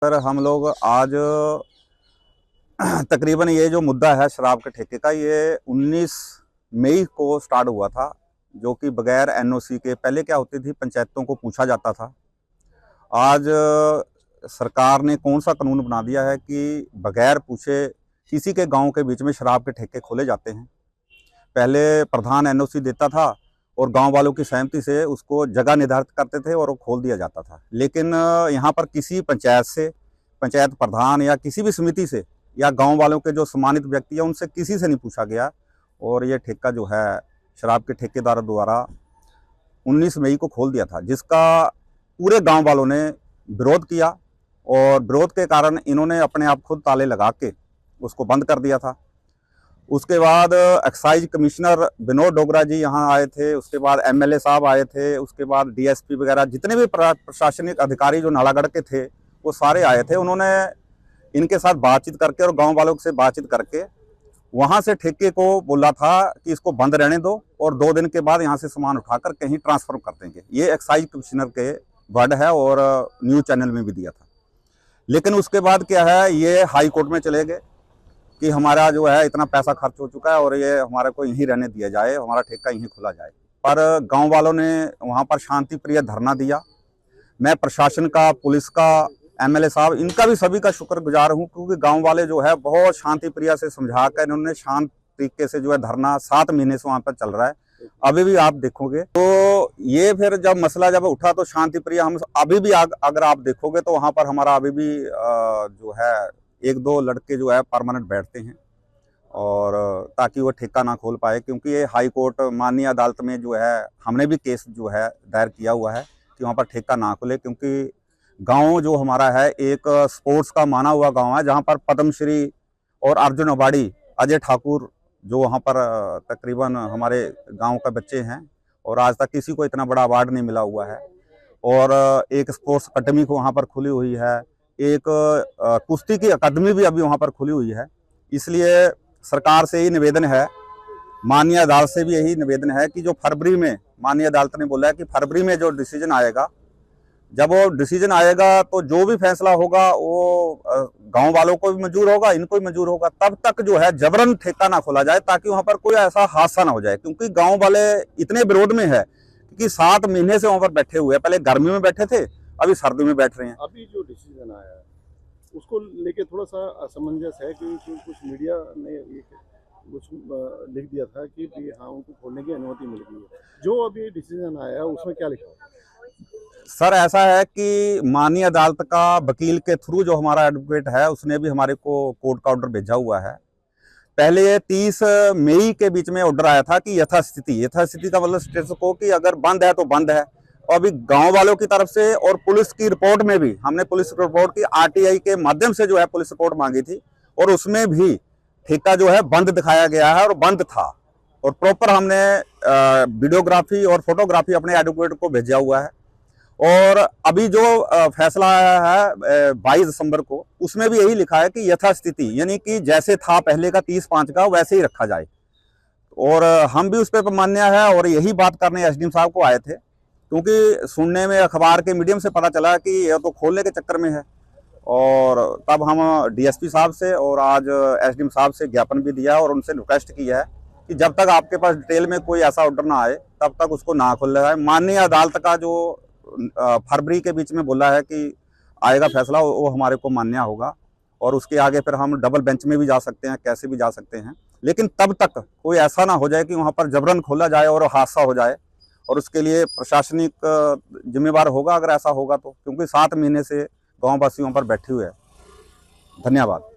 Sir हम लोग आज तकरीबन ये जो मुद्दा है शराब के ठेके का, ये 19 मई को स्टार्ट हुआ था, जो कि बगैर एनओसी के पहले क्या होती थी, पंचायतों को पूछा जाता था। आज सरकार ने कौन सा कानून बना दिया है कि बगैर पूछे किसी के गांव के बीच में शराब के ठेके खोले जाते हैं। पहले प्रधान एनओसी देता था और गांव वालों की सहमति से उसको जगह निर्धारित करते थे और वो खोल दिया जाता था। लेकिन यहाँ पर किसी पंचायत से, पंचायत प्रधान या किसी भी समिति से या गांव वालों के जो सम्मानित व्यक्ति हैं उनसे किसी से नहीं पूछा गया और ये ठेका जो है शराब के ठेकेदारों द्वारा 19 मई को खोल दिया था, जिसका पूरे गांव वालों ने विरोध किया और विरोध के कारण इन्होंने अपने आप खुद ताले लगा के उसको बंद कर दिया था। उसके बाद एक्साइज कमिश्नर विनोद डोगरा जी यहाँ आए थे, उसके बाद एमएलए साहब आए थे, उसके बाद डीएसपी वगैरह जितने भी प्रशासनिक अधिकारी जो नालागढ़ के थे वो सारे आए थे। उन्होंने इनके साथ बातचीत करके और गांव वालों से बातचीत करके वहाँ से ठेके को बोला था कि इसको बंद रहने दो और 2 दिन के बाद यहाँ से सामान उठाकर कहीं ट्रांसफर कर देंगे। ये एक्साइज कमिश्नर के वर्ड है और न्यूज़ चैनल में भी दिया था। लेकिन उसके बाद क्या है, ये हाई कोर्ट में चले गए कि हमारा जो है इतना पैसा खर्च हो चुका है और ये हमारे को यहीं रहने दिया जाए, हमारा ठेका यहीं खुला जाए। पर गांव वालों ने वहाँ पर शांति प्रिय धरना दिया। मैं प्रशासन का, पुलिस का, एमएलए साहब, इनका भी सभी का शुक्रगुजार हूँ, क्योंकि गांव वाले जो है बहुत शांति प्रिय से समझा कर इन्होंने शांत तरीके से जो है धरना 7 महीने से वहाँ पर चल रहा है। अभी भी आप देखोगे तो ये फिर जब मसला जब उठा तो शांति प्रिय हम अभी भी अगर आप देखोगे तो वहाँ पर हमारा अभी भी जो है 1-2 लड़के जो है परमानेंट बैठते हैं और ताकि वो ठेका ना खोल पाए, क्योंकि ये हाई कोर्ट माननीय अदालत में जो है हमने भी केस जो है दायर किया हुआ है कि वहाँ पर ठेका ना खुले। क्योंकि गांव जो हमारा है एक स्पोर्ट्स का माना हुआ गांव है, जहाँ पर पद्मश्री और अर्जुन अवार्डी अजय ठाकुर जो वहाँ पर तकरीबन हमारे गांव का बच्चे हैं और आज तक किसी को इतना बड़ा अवार्ड नहीं मिला हुआ है। और एक स्पोर्ट्स अकेडमी को वहाँ पर खुली हुई है, एक कुश्ती की अकादमी भी अभी वहाँ पर खुली हुई है। इसलिए सरकार से यही निवेदन है, माननीय अदालत से भी यही निवेदन है कि जो फरवरी में माननीय अदालत ने बोला है कि फरवरी में जो डिसीजन आएगा, जब वो डिसीजन आएगा तो जो भी फैसला होगा वो गांव वालों को भी मंजूर होगा, इनको भी मंजूर होगा। तब तक जो है जबरन ठेका ना खोला जाए ताकि वहाँ पर कोई ऐसा हादसा ना हो जाए, क्योंकि गांव वाले इतने विरोध में है कि 7 महीने से वहाँ पर बैठे हुए हैं। पहले गर्मी में बैठे थे, अभी सर्दी में बैठ रहे हैं। अभी जो डिसीजन आया है उसको लेके थोड़ा सा असमंजस है, क्योंकि कुछ मीडिया ने कुछ लिख दिया था कि हाँ उनको खोलने की अनुमति मिल गई है। जो अभी डिसीजन आया है उसमें क्या लिखा है? सर ऐसा है कि माननीय अदालत का वकील के थ्रू जो हमारा एडवोकेट है उसने भी हमारे को कोर्ट का ऑर्डर भेजा हुआ है। पहले 30 मई के बीच में ऑर्डर आया था कि यथास्थिति का मतलब स्टेटस को कि अगर बंद है तो बंद है। और अभी गांव वालों की तरफ से और पुलिस की रिपोर्ट में भी हमने पुलिस रिपोर्ट की आरटीआई के माध्यम से जो है पुलिस रिपोर्ट मांगी थी और उसमें भी ठेका जो है बंद दिखाया गया है और बंद था। और प्रॉपर हमने वीडियोग्राफी और फोटोग्राफी अपने एडवोकेट को भेजा हुआ है। और अभी जो फैसला आया है 22 दिसंबर को, उसमें भी यही लिखा है कि यथास्थिति, यानी कि जैसे था पहले का 30/5 का वैसे ही रखा जाए। और हम भी उस पर मान्य है और यही बात करने एसडीएम साहब को आए थे, क्योंकि सुनने में अखबार के मीडियम से पता चला कि यह तो खोलने के चक्कर में है। और तब हम डीएसपी साहब से और आज एसडीएम साहब से ज्ञापन भी दिया और उनसे रिक्वेस्ट की है कि जब तक आपके पास डिटेल में कोई ऐसा ऑर्डर ना आए तब तक उसको ना खोला जाए। माननीय अदालत का जो फरवरी के बीच में बोला है कि आएगा फैसला, वो हमारे को मान्य होगा और उसके आगे फिर हम डबल बेंच में भी जा सकते हैं, कैसे भी जा सकते हैं। लेकिन तब तक कोई ऐसा ना हो जाए कि वहाँ पर जबरन खोला जाए और हादसा हो जाए, और उसके लिए प्रशासनिक जिम्मेवार होगा अगर ऐसा होगा तो, क्योंकि 7 महीने से गाँव वासी वहाँ पर बैठे हुए हैं। धन्यवाद।